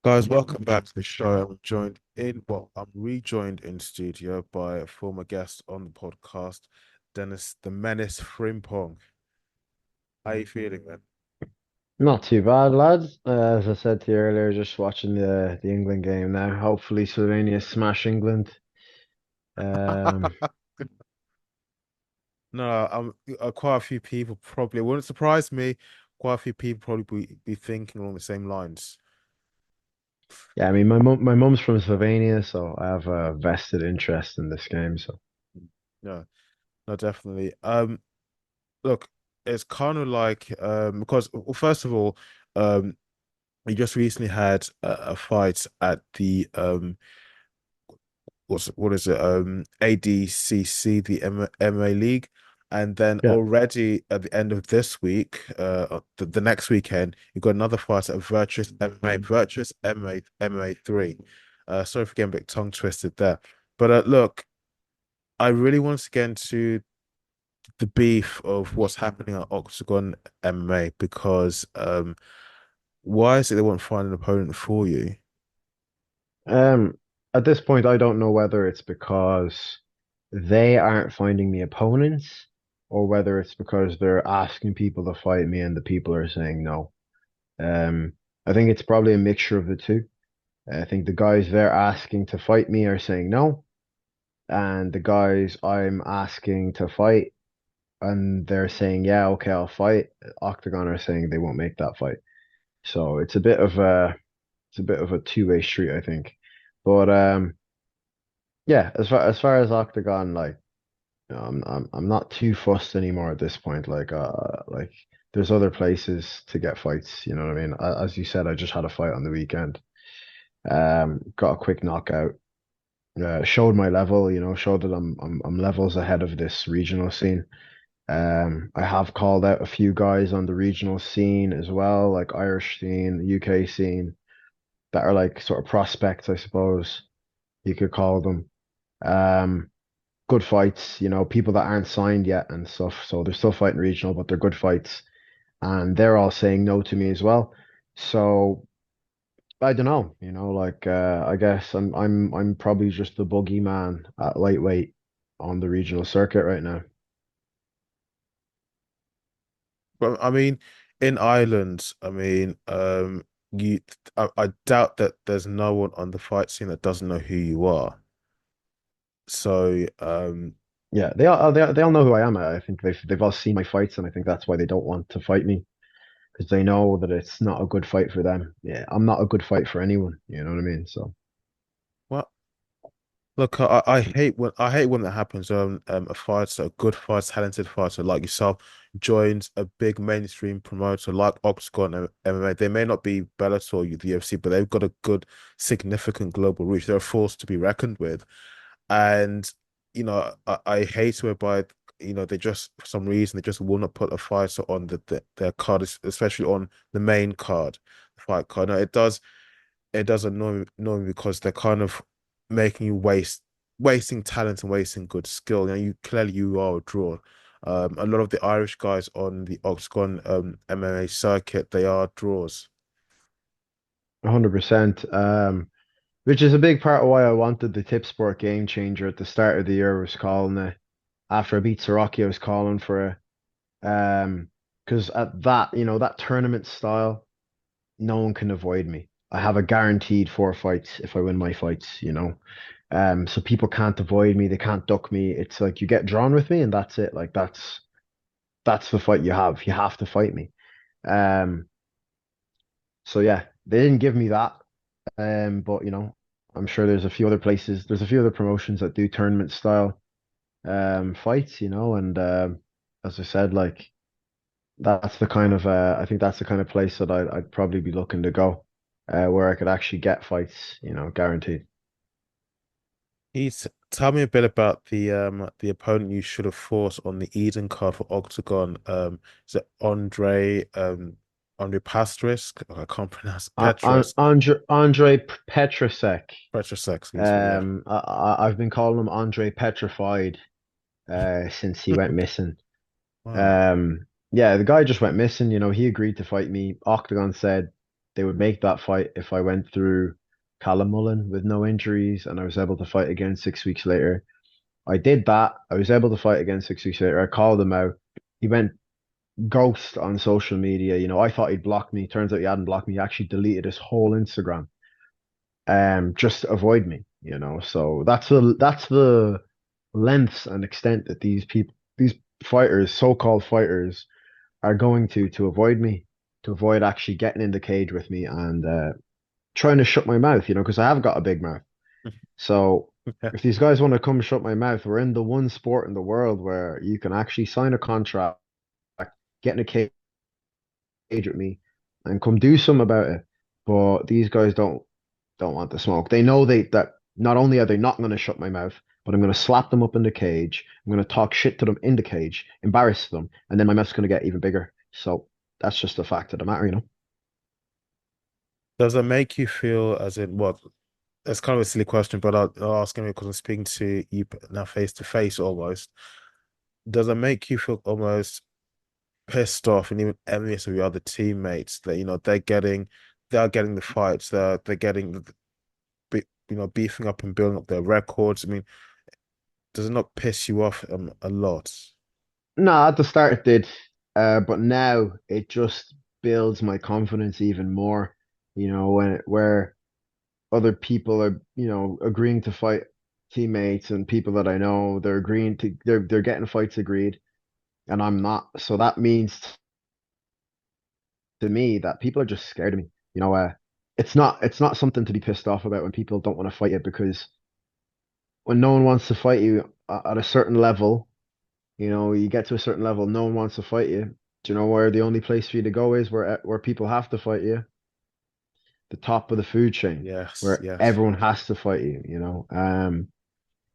Guys, welcome back to the show. I'm rejoined in studio by a former guest on the podcast, Dennis the Menace Frimpong. How you feeling, man? Not too bad, lads. As I said to you earlier, just watching the England game now. Hopefully, Slovenia smash England. Um, No, quite a few people probably wouldn't surprise me. Quite a few people probably be thinking along the same lines. yeah, I mean, my mum's from Slovenia, so I have a vested interest in this game. So, No, no, definitely. Look, it's kind of like because well, first of all, um, we just recently had a fight at the what is it? ADCC, the MMA League, and then yeah, already at the end of this week, the next weekend, you got another fight at Virtuous MMA 3. Sorry for getting a bit tongue twisted there, but look, I really want to get into the beef of what's happening at Octagon MMA because why is it they won't find an opponent for you? um, at this point, I don't know whether it's because they aren't finding the opponents, or whether it's because they're asking people to fight me and the people are saying no. Um, I think it's probably a mixture of the two. I think the guys they're asking to fight me are saying no, and the guys I'm asking to fight and they're saying, yeah, okay, I'll fight. Octagon are saying they won't make that fight. So it's a bit of a two-way street, I think. But yeah, as far as Octagon, like, I'm not too fussed anymore at this point. Like there's other places to get fights, you know what I mean? As you said, I just had a fight on the weekend. Got a quick knockout. Showed my level, showed that I'm levels ahead of this regional scene. I have called out a few guys on the regional scene as well, like Irish scene, UK scene, that are like sort of prospects, I suppose you could call them. Um, Good fights, people that aren't signed yet and stuff. So they're still fighting regional, but they're good fights, and they're all saying no to me as well. So I don't know, like I guess I'm probably just the boogeyman at lightweight on the regional circuit right now. But I mean, in Ireland, you, I doubt that there's no one on the fight scene that doesn't know who you are. So, Yeah, they all know who I am. I think they've all seen my fights, and I think that's why they don't want to fight me because they know that it's not a good fight for them. Yeah, I'm not a good fight for anyone. You know what I mean? So well, look, I hate when that happens. A fighter, a good fighter, talented fighter like yourself, joins a big mainstream promoter like Octagon MMA. They may not be Bellator or the UFC, but they've got a good, significant global reach. They're a force to be reckoned with. And I hate whereby they just for some reason they just will not put a fighter on their card, especially on the main card, the fight card. No, it does annoy me because they're kind of making you wasting talent and wasting good skill. You are a draw. A lot of the Irish guys on the Octagon MMA circuit, they are draws. 100%. Which is a big part of why I wanted the Tip Sport Game Changer at the start of the year. I was calling it after I beat Siraki. I was calling for it. Because at that, that tournament style, no one can avoid me. I have a guaranteed four fights if I win my fights. So people can't avoid me, they can't duck me. It's like you get drawn with me and that's it. Like that's the fight you have. You have to fight me. Um, so yeah, they didn't give me that. But I'm sure there's a few other promotions that do tournament style fights, and as I said, like that's the kind of I think that's the kind of place that I'd probably be looking to go, where I could actually get fights, guaranteed. He's Tell me a bit about the opponent you should have fought on the Eden card for Octagon. Is it Ondrej Pastrisk? I can't pronounce Petras Ondrej Petrasek. Petrasek, excuse me. Yeah. I've been calling him Ondrej Petrified since he went missing. Wow. Yeah, the guy just went missing. He agreed to fight me. Octagon said, they would make that fight if I went through Callum Mullen with no injuries and I was able to fight again 6 weeks later. I did that. I was able to fight again 6 weeks later. I called him out. He went ghost on social media. I thought he'd blocked me. Turns out he hadn't blocked me. He actually deleted his whole Instagram, just to avoid me. So that's the lengths and extent that these fighters, so-called fighters, are going to avoid me, to avoid actually getting in the cage with me and trying to shut my mouth, because I have got a big mouth. So Yeah. if these guys want to come shut my mouth, we're in the one sport in the world where you can actually sign a contract, get in a cage with me, and come do something about it. But these guys don't want the smoke. They know that not only are they not going to shut my mouth, but I'm going to slap them up in the cage. I'm going to talk shit to them in the cage, embarrass them, and then my mouth's going to get even bigger. So that's just the fact of the matter. Does it make you feel as in what? It's kind of a silly question, but I'll ask anyway because I'm speaking to you now face to face almost. Does it make you feel almost pissed off and even envious of your other teammates that they're getting the fights, they're getting beefing up and building up their records? I mean, does it not piss you off a lot? No, at the start it did, but now it just builds my confidence even more. Where other people are, agreeing to fight teammates and people that I know, they're getting fights agreed, and I'm not. So that means to me that people are just scared of me. It's not something to be pissed off about when people don't want to fight you, because when no one wants to fight you at a certain level, you get to a certain level, no one wants to fight you. Do you know where the only place for you to go is where people have to fight you? The top of the food chain, Yes, where yes. everyone has to fight you.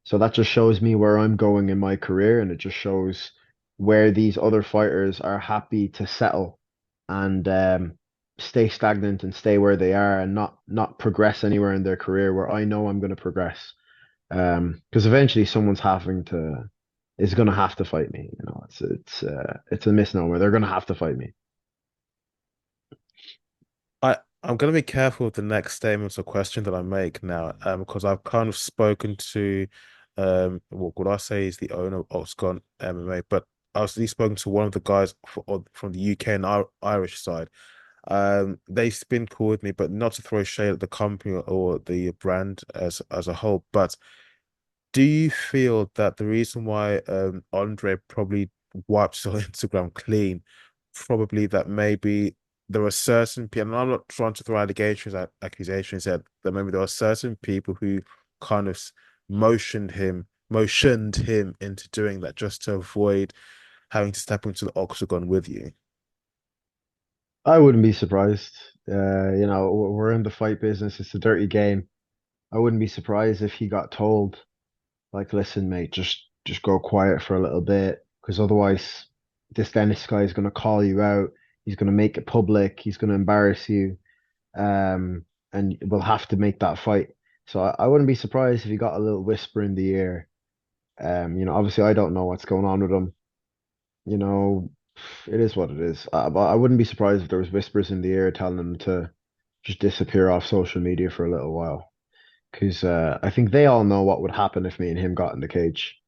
So that just shows me where I'm going in my career, and it just shows where these other fighters are happy to settle and stay stagnant and stay where they are and not progress anywhere in their career, where I know I'm going to progress. Because eventually someone's having to is going to have to fight me. It's a misnomer. They're going to have to fight me. I'm gonna be careful with the next statements or question that I make now, because I've kind of spoken to, what would I say is the owner of OKTAGON MMA, but I was really spoken to one of the guys from the UK and Irish side. They've been cool with me, but not to throw shade at the company or the brand as a whole. But do you feel that the reason why Andre probably wiped his Instagram clean, probably that maybe there are certain people, and I'm not trying to throw accusations at that maybe there are certain people who kind of motioned him into doing that just to avoid having to step into the octagon with you. I wouldn't be surprised. We're in the fight business. It's a dirty game. I wouldn't be surprised if he got told, like, listen, mate, just go quiet for a little bit, because otherwise, this Dennis guy is going to call you out. He's going to make it public. He's going to embarrass you. And we'll have to make that fight. So I wouldn't be surprised if he got a little whisper in the ear. Obviously, I don't know what's going on with him. You know, it is what it is. But I wouldn't be surprised if there was whispers in the ear telling him to just disappear off social media for a little while. Because I think they all know what would happen if me and him got in the cage.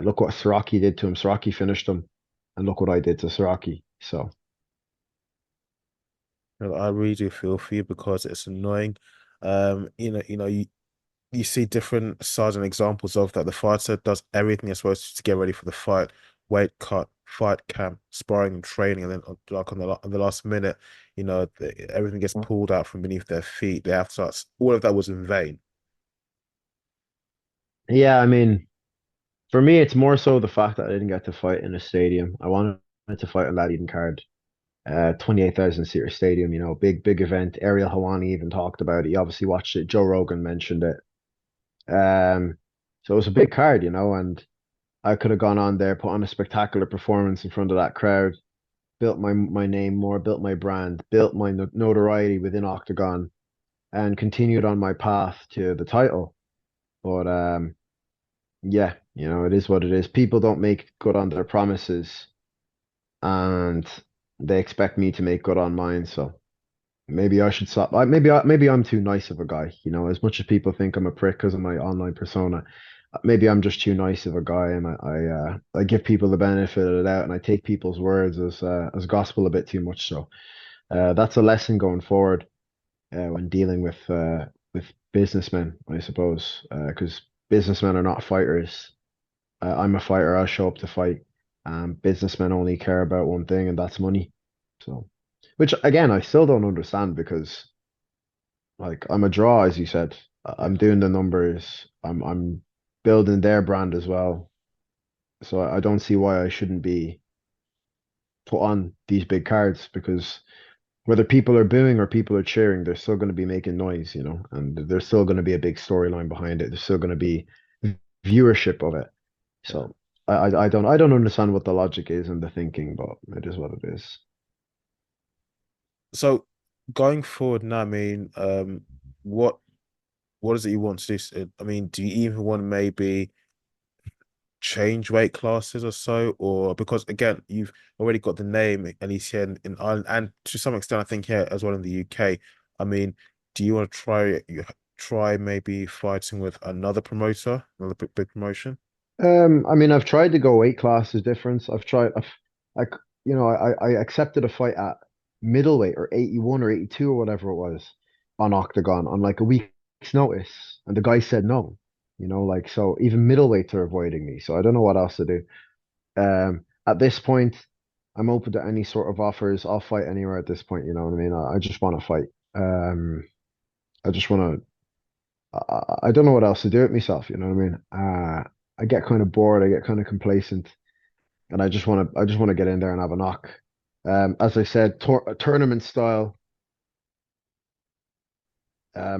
Look what Siraki did to him. Siraki finished him, and look what I did to Siraki. So I really do feel for you because it's annoying. You see different sides and examples of that. The fighter does everything they're supposed to get ready for the fight, weight cut, fight camp, sparring and training, and then like on the last minute, everything gets pulled out from beneath their feet. They have to start. All of that was in vain. yeah, I mean, for me, it's more so the fact that I didn't get to fight in a stadium. I wanted to fight on that Eden card. 28,000 seater stadium, big event. Ariel Hawani even talked about it. He obviously watched it. Joe Rogan mentioned it. So it was a big card, and I could have gone on there, put on a spectacular performance in front of that crowd, built my name more, built my brand, built my notoriety within Octagon, and continued on my path to the title. But yeah, it is what it is. People don't make good on their promises, and they expect me to make good on mine. So maybe I should stop. Maybe I'm too nice of a guy. You know, as much as people think I'm a prick because of my online persona, maybe I'm just too nice of a guy, and I give people the benefit of the doubt, and I take people's words as gospel a bit too much. So that's a lesson going forward when dealing with businessmen, I suppose, because businessmen are not fighters. I'm a fighter. I'll show up to fight. Businessmen only care about one thing, and that's money. So, which again, I still don't understand because, like, I'm a draw, as you said. Yeah. I'm doing the numbers. I'm building their brand as well. So I don't see why I shouldn't be put on these big cards because whether people are booing or people are cheering, they're still going to be making noise, you know, and there's still going to be a big storyline behind it. There's still going to be viewership of it. Yeah. So I don't understand what the logic is and the thinking, but it is what it is. So going forward now, I mean, what what is it you want to do? I mean, do you even want to maybe change weight classes or so? Or because again, you've already got the name, at least here in Ireland, and to some extent, I think here as well in the UK. I mean, do you want to try maybe fighting with another promoter, another big promotion? I mean, I've tried to go weight classes difference. I, I accepted a fight at middleweight or 81 or 82 or whatever it was on Octagon on like a week's notice, and the guy said no. You know, like so even middleweights are avoiding me. So I don't know what else to do. At this point, I'm open to any sort of offers. I'll fight anywhere at this point. You know what I mean? I just want to fight. Um, I just want to. I don't know what else to do with myself. You know what I mean? I get kind of bored. I get kind of complacent, and I just want to get in there and have a knock. As I said, tournament style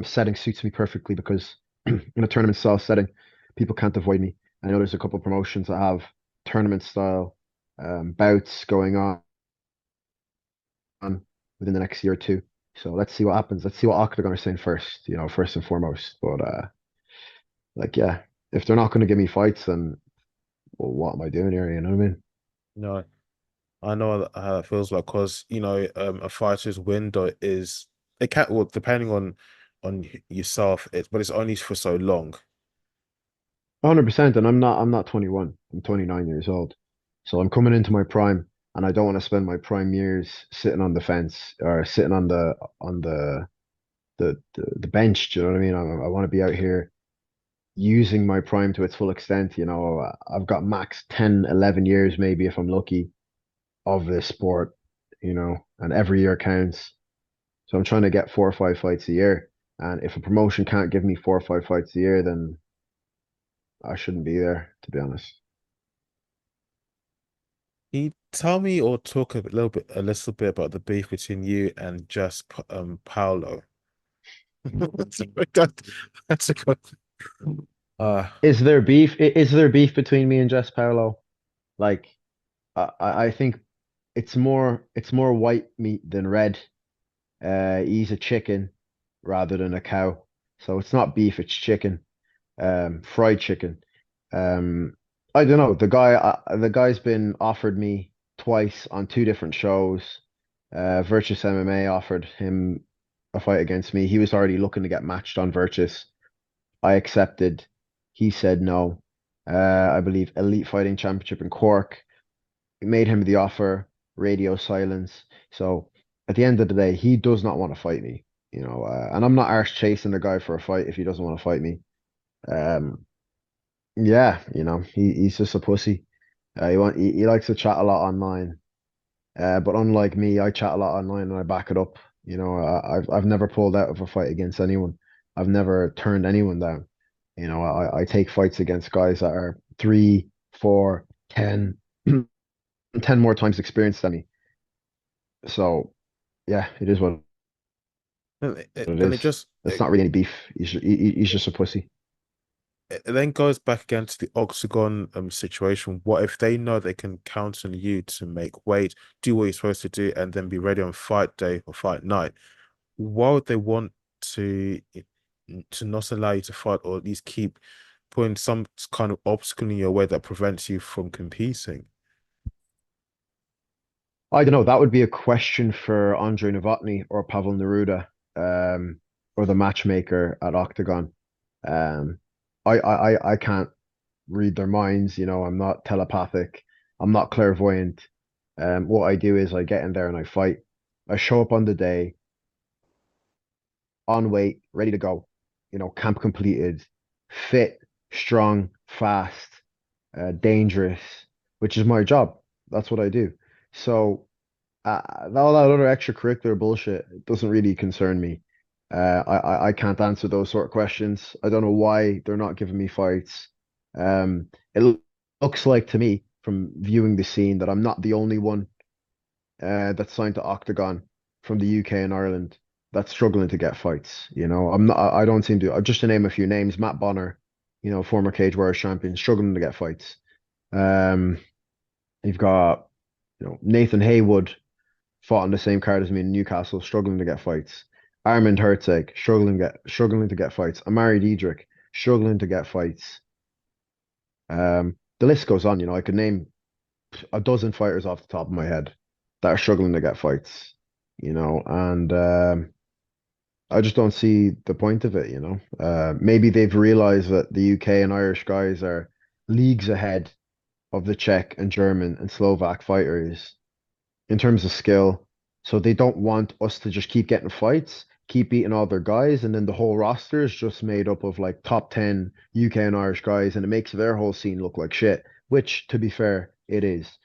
setting suits me perfectly because in a tournament style setting, people can't avoid me. I know there's a couple of promotions that have tournament style bouts going on within the next year or two. So let's see what happens. Let's see what Octagon are saying first, you know, first and foremost. But like yeah, if they're not going to give me fights, then well, what am I doing here? You know what I mean? No, I know how it feels like because a fighter's window is it can't well depending on yourself, but it's only for so long. 100%. And I'm not 21. I'm 29 years old. So I'm coming into my prime and I don't want to spend my prime years sitting on the fence or sitting on the bench. Do you know what I mean? I want to be out here using my prime to its full extent. You know, I've got max 10, 11 years maybe if I'm lucky of this sport, you know, and every year counts. So I'm trying to get 4 or 5 fights a year. And if a promotion can't give me 4 or 5 fights a year, then I shouldn't be there, to be honest. Can you tell me or talk a little bit about the beef between you and just Paulo? That, that's a good. Uh, Is there beef? Is there beef between me and Jess Paulo? Like, I think it's more white meat than red. He's a chicken rather than a cow, so it's not beef, it's chicken. Fried chicken. Um, I don't know. The guy's been offered me twice on two different shows. Virtus MMA offered him a fight against me. He was already looking to get matched on Virtus. I accepted. He said no. I believe Elite Fighting Championship in Cork made him the offer. Radio silence. So at the end of the day, he does not want to fight me. You know, and I'm not arse chasing the guy for a fight if he doesn't want to fight me. Um, yeah, you know, he's just a pussy. He likes to chat a lot online. But unlike me, I chat a lot online and I back it up. You know, I've never pulled out of a fight against anyone. I've never turned anyone down. You know, I take fights against guys that are 3, 4, 10, 10 more times experienced than me. So yeah, it is what it then it is. just It's not really any beef. He's just a pussy. it then goes back again to the octagon situation. What if they know they can count on you to make weight, do what you're supposed to do, and then be ready on fight day or fight night? Why would they want to to not allow you to fight or at least keep putting some kind of obstacle in your way that prevents you from competing? I don't know. That would be a question for Andre Novotny or Pavel Neruda, or the matchmaker at Octagon. Um, I can't read their minds. I'm not telepathic. I'm not clairvoyant. What I do is I get in there and I fight. I show up on the day, on weight, ready to go. Camp completed, fit, strong, fast, dangerous, which is my job. That's what I do. So all that other extracurricular bullshit doesn't really concern me. I can't answer those sort of questions. I don't know why they're not giving me fights. It looks like to me from viewing the scene that I'm not the only one that's signed to Octagon from the UK and Ireland that's struggling to get fights. I'm not. I don't seem to. Just to name a few names: Matt Bonner, former Cage Warriors champion, struggling to get fights. Um, you've got Nathan Haywood fought on the same card as me in Newcastle, struggling to get fights. Armand Herzog, struggling to get fights. Amari Diedrich, struggling to get fights. The list goes on. I could name a dozen fighters off the top of my head that are struggling to get fights. And I just don't see the point of it. Maybe they've realized that the UK and Irish guys are leagues ahead of the Czech and German and Slovak fighters in terms of skill. So they don't want us to just keep getting fights, keep beating all their guys, and then the whole roster is just made up of like top 10 UK and Irish guys, and it makes their whole scene look like shit, which to be fair, it is.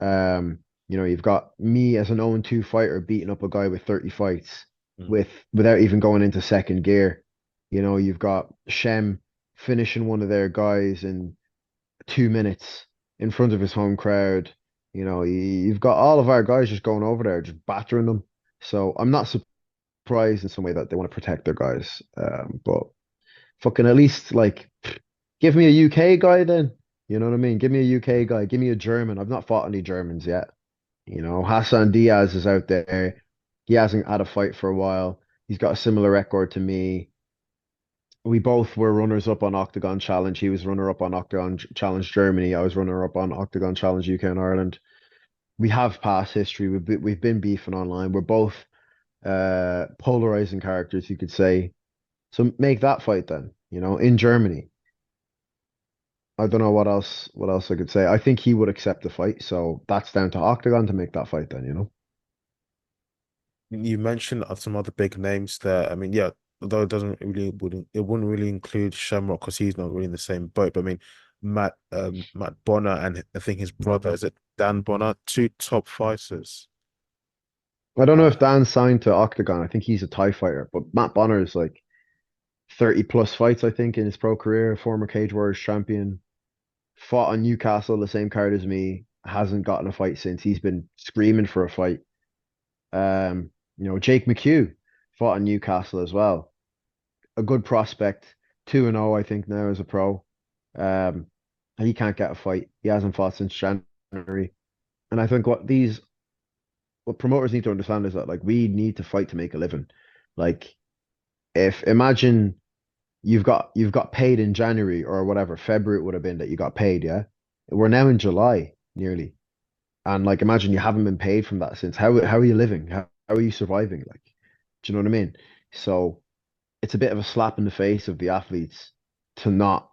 You've got me as an 0-2 fighter beating up a guy with 30 fights Mm. without even going into second gear. You've got Shem finishing one of their guys in 2 minutes in front of his home crowd. You've got all of our guys just going over there, just battering them. So I'm not surprised in some way that they want to protect their guys. But fucking at least like give me a UK guy then. You know what I mean? Give me a UK guy. Give me a German. I've not fought any Germans yet. Hassan Diaz is out there. He hasn't had a fight for a while. He's got a similar record to me. We both were runners up on Octagon Challenge. He was runner up on Octagon Challenge Germany. I was runner up on Octagon Challenge UK and Ireland. We have past history. We've been beefing online. We're both polarizing characters, you could say. So make that fight then, in Germany. I don't know what else I could say. I think he would accept the fight, so that's down to Octagon to make that fight then. You mentioned some other big names there. I mean, yeah, although it wouldn't really include Shamrock because he's not really in the same boat. But I mean, Matt Bonner and I think his brother is it Dan Bonner, two top fighters. I don't know if Uh, Dan's signed to Octagon. I think he's a Thai fighter, but Matt Bonner is like 30 plus fights, I think, in his pro career, former Cage Warriors champion, fought on Newcastle, the same card as me, hasn't gotten a fight since. He's been screaming for a fight. Jake McHugh fought on Newcastle as well. A good prospect, 2-0, I think, now as a pro. Um, he can't get a fight. He hasn't fought since January. And I think what promoters need to understand is that like we need to fight to make a living. Like if imagine you've got paid in January or whatever, February it would have been that you got paid, yeah? We're now in July nearly. And like imagine you haven't been paid from that since. How are you living? How are you surviving? Like, do you know what I mean? So it's a bit of a slap in the face of the athletes to not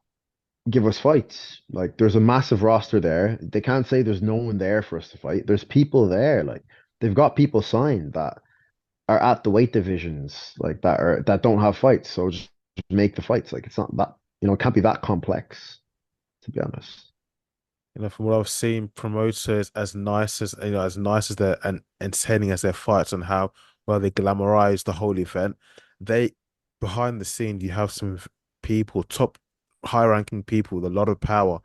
give us fights. Like there's a massive roster there. They can't say there's no one there for us to fight. There's people there. Like they've got people signed that are at the weight divisions, like that don't have fights. So just make the fights. Like it's not that, it can't be that complex, to be honest. from what I've seen, promoters as nice as they're and entertaining as their fights and how well they glamorize the whole event, they behind the scene you have some people, top high-ranking people with a lot of power.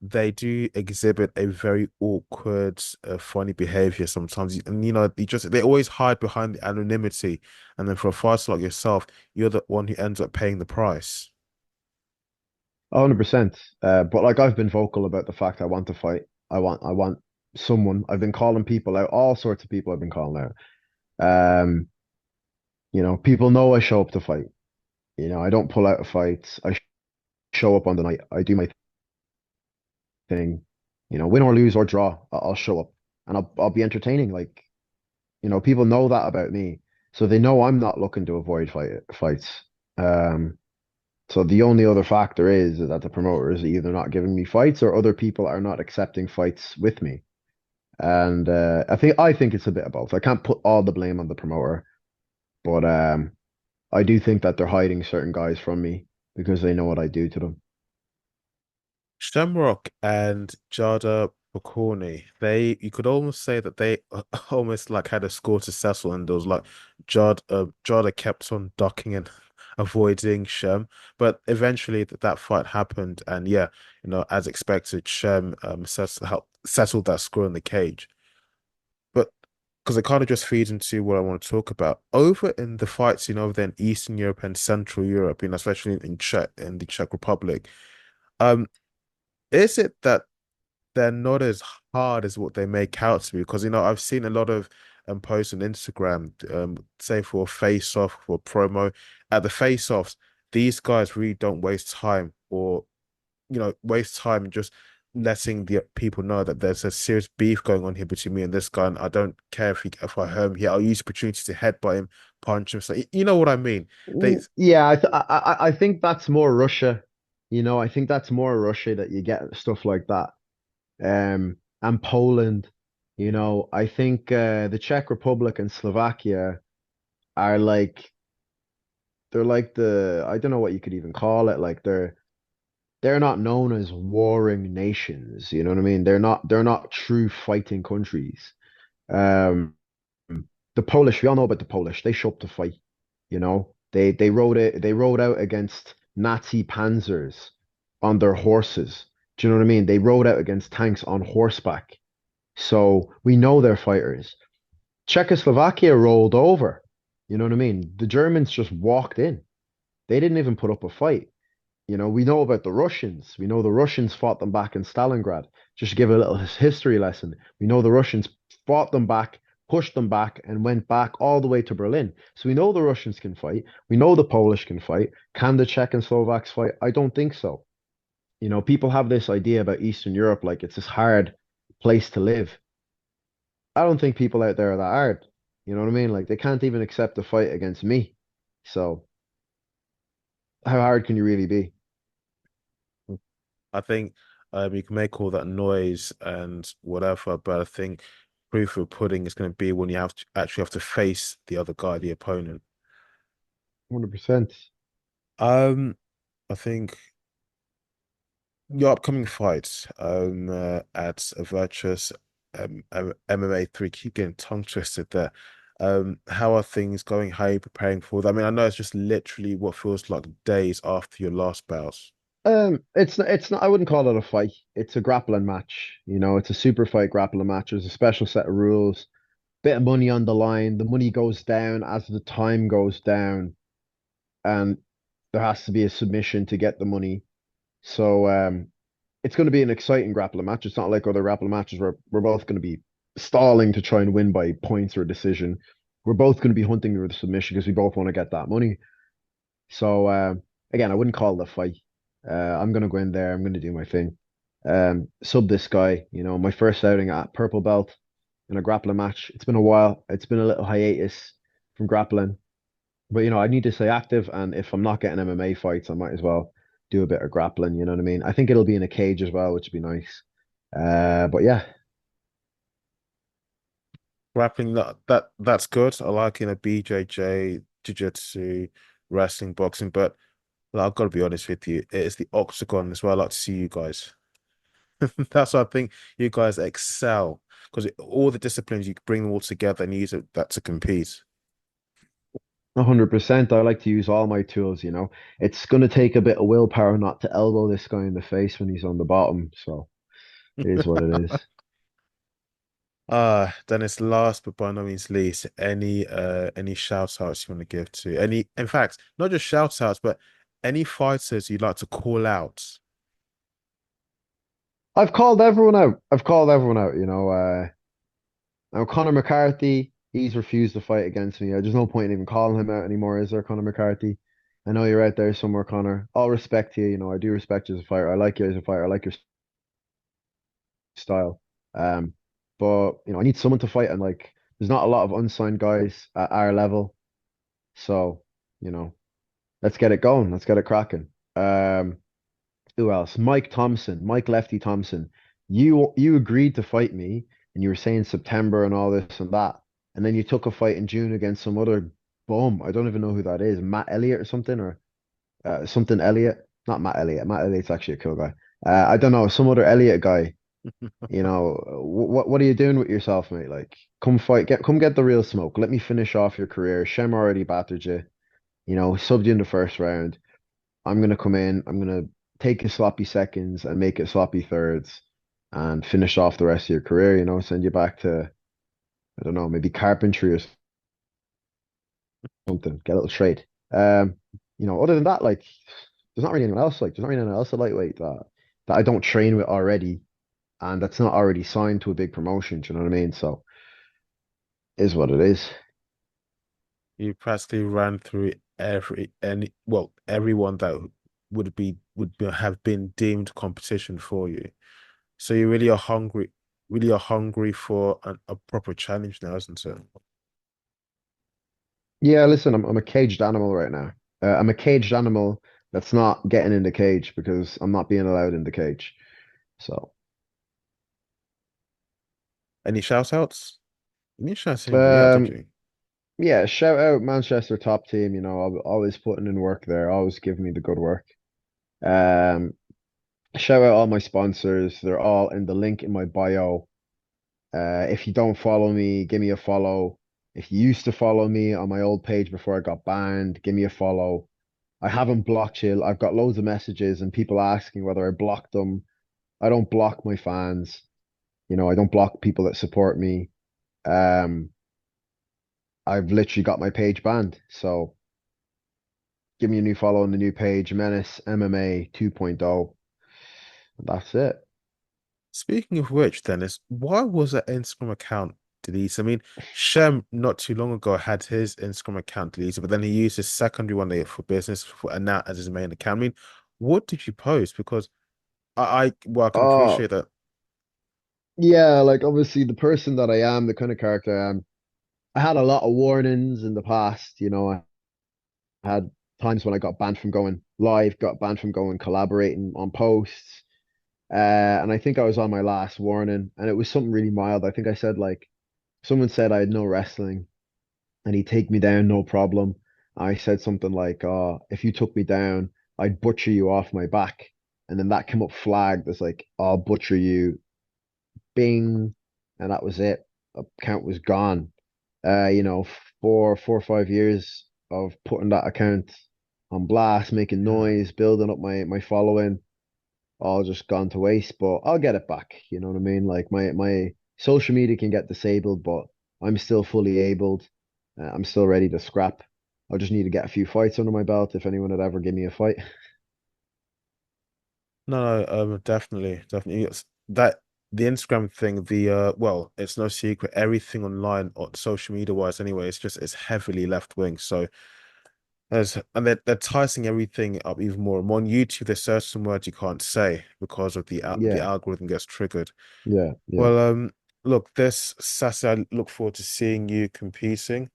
They do exhibit a very awkward, funny behavior sometimes. And they always hide behind the anonymity. And then for a fighter like yourself, you're the one who ends up paying the price. 100%. But like I've been vocal about the fact I want to fight. I want someone. I've been calling people out, all sorts of people I've been calling out. Um, people know I show up to fight. I don't pull out of fights. I show up on the night. I do my thing. Win or lose or draw, I'll show up. and I'll be entertaining. Like, people know that about me, so they know I'm not looking to avoid fights. Um, so the only other factor is that the promoter is either not giving me fights or other people are not accepting fights with me. And I think it's a bit of both. I can't put all the blame on the promoter, but I do think that they're hiding certain guys from me because they know what I do to them. Shamrock and Jada Bakoni, they you could almost say that they almost like had a score to settle, and there was like Jada kept on ducking and avoiding Shem, but eventually that fight happened, and yeah, as expected, Shem settled that score in the cage. But because it kind of just feeds into what I want to talk about over in the fights, over there in Eastern Europe and Central Europe, especially in the Czech Republic. Um, is it that they're not as hard as what they make out to be? Because I've seen a lot of posts on Instagram, say for a face off for promo. At the face offs, these guys really don't waste time or waste time just letting the people know that there's a serious beef going on here between me and this guy. And I don't care if I hurt him here. I'll use the opportunity to headbutt him, punch him. So you know what I mean? They Yeah, I think that's more Russia. I think that's more Russia that you get stuff like that. And Poland, I think the Czech Republic and Slovakia are like they're like I don't know what you could even call it. Like they're not known as warring nations. You know what I mean? They're not true fighting countries. Um, the Polish, we all know about the Polish. They show up to fight. They rode out against Nazi panzers on their horses. Do you know what I mean? They rode out against tanks on horseback. So we know they're fighters. Czechoslovakia rolled over. You know what I mean? The Germans just walked in. They didn't even put up a fight. We know about the Russians. We know the Russians fought them back in Stalingrad. Just to give a little history lesson, we know the Russians fought them back, pushed them back, and went back all the way to Berlin. So we know the Russians can fight. We know the Polish can fight. Can the Czech and Slovaks fight? I don't think so. People have this idea about Eastern Europe like it's this hard place to live. I don't think people out there are that hard. You know what I mean? Like they can't even accept a fight against me. So how hard can you really be? I think you can make all that noise and whatever, but I think proof of pudding is going to be when you actually have to face the other guy, the opponent. 100%. Um, I think your upcoming fights at a Virtus MMA 3, keep getting tongue twisted there. How are things going? How are you preparing for that? I mean, I know it's just literally what feels like days after your last bout. It's not. I wouldn't call it a fight. It's a grappling match. It's a super fight grappling match. There's a special set of rules. Bit of money on the line. The money goes down as the time goes down, and there has to be a submission to get the money. So it's going to be an exciting grappling match. It's not like other grappling matches where we're both going to be stalling to try and win by points or decision. We're both going to be hunting for the submission because we both want to get that money. So again, I wouldn't call it a fight. I'm gonna go in there. I'm gonna do my thing. Sub this guy. My first outing at purple belt in a grappling match. It's been a while. It's been a little hiatus from grappling, but I need to stay active. And if I'm not getting MMA fights, I might as well do a bit of grappling. You know what I mean? I think it'll be in a cage as well, which would be nice. But yeah, Grappling that's good. I like BJJ, jiu-jitsu, wrestling, boxing, but like, I've got to be honest with you, it's the octagon as well. I like to see you guys. That's why I think you guys excel because all the disciplines you bring them all together and use that to compete. 100%. I like to use all my tools. It's gonna take a bit of willpower not to elbow this guy in the face when he's on the bottom. So it is what it is. Dennis, last but by no means least, any shout outs you want to give to any, in fact, not just shout outs, but any fighters you'd like to call out. I've called everyone out. I've called everyone out. Now Conor McCarthy, he's refused to fight against me. There's no point in even calling him out anymore, is there, Conor McCarthy? I know you're out there somewhere, Conor. All respect to you. I do respect you as a fighter. I like you as a fighter. I like your style. Um, but I need someone to fight, and like there's not a lot of unsigned guys at our level. So, you know, let's get it going. Let's get it cracking. Who else? Mike Lefty Thompson. You agreed to fight me, and you were saying September and all this and that, and then you took a fight in June against some other bum. I don't even know who that is. Matt Elliott or something, or something Elliott. Not Matt Elliott. Matt Elliott's actually a cool guy. I don't know, some other Elliott guy. What are you doing with yourself, mate? Like, come get the real smoke. Let me finish off your career. Shem already battered you. Subbed you in the first round. I'm gonna come in. I'm gonna take his sloppy seconds and make it sloppy thirds, and finish off the rest of your career. Send you back to, I don't know, maybe carpentry or something. Get a little trade. Other than that, like, there's not really anyone else. Like, there's not really anyone else at lightweight that I don't train with already, and that's not already signed to a big promotion. Do you know what I mean? So, is what it is. You practically ran through everyone that have been deemed competition for you. So you really are hungry for a proper challenge now, isn't it? Yeah, listen, I'm a caged animal right now. I'm a caged animal that's not getting in the cage because I'm not being allowed in the cage. So, Any shout outs? You didn't shout anybody out, did um, you? yeah, shout out Manchester top team. Always putting in work there, always giving me the good work. Um, Shout out all my sponsors. They're all in the link in my bio. If you don't follow me, give me a follow. If you used to follow me on my old page before I got banned, give me a follow. I haven't blocked you. I've got loads of messages and people asking whether I blocked them. I don't block my fans. I don't block people that support me. Um, I've literally got my page banned. So give me a new follow on the new page, Menace MMA 2.0. That's it. Speaking of which, Dennis, why was that Instagram account deleted? I mean, Shem not too long ago had his Instagram account deleted, but then he used his secondary one there for business and now as his main account. I mean, what did you post? Because I can Oh, appreciate that. yeah, like obviously the person that I am, the kind of character I am, I had a lot of warnings in the past. I had times when I got banned from going live, got banned from going collaborating on posts. And I think I was on my last warning, and it was something really mild. I think I said like someone said I had no wrestling and he'd take me down, no problem. I said something like, if you took me down, I'd butcher you off my back. And then that came up flagged as like, I'll butcher you, bing. And that was it. Account was gone. 4 or 5 years of putting that account on blast, making Yeah. noise, building up my following, all just gone to waste. But I'll get it back. You know what I mean? Like my social media can get disabled, but I'm still fully abled. I'm still ready to scrap. I just need to get a few fights under my belt if anyone would ever give me a fight. No, definitely. It's that the Instagram thing, it's no secret, everything online or social media wise anyway, it's heavily left wing. So and they're tightening everything up even more. And more on YouTube, there's certain words you can't say because of the Yeah, algorithm gets triggered. yeah. Well, look, this Saturday, I look forward to seeing you competing.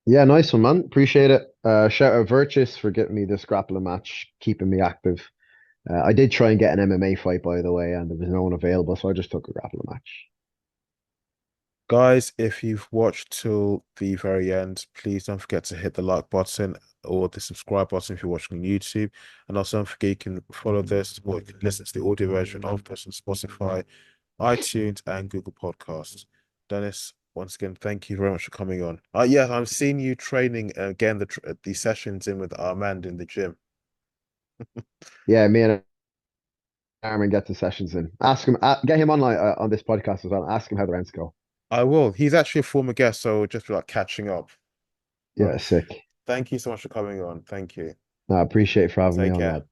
Yeah, nice one, man. Appreciate it. Shout out Virtus for getting me this grappling match, keeping me active. I did try and get an MMA fight, by the way, and there was no one available, so I just took a grappling match. Guys, if you've watched till the very end, please don't forget to hit the like button or the subscribe button if you're watching on YouTube. And also don't forget you can follow this or you can listen to the audio version of this on Spotify, iTunes, and Google Podcasts. Dennis, once again, thank you very much for coming on. Yeah, I'm seeing you training again the sessions in with Armand in the gym. Yeah, me and Aaron get the sessions in. Ask him, get him on like on this podcast as well. Ask him how the rounds go. I will. He's actually a former guest, so just like catching up. Yeah, But sick. thank you so much for coming on. Thank you. No, I appreciate it for having me Take on, care. lad.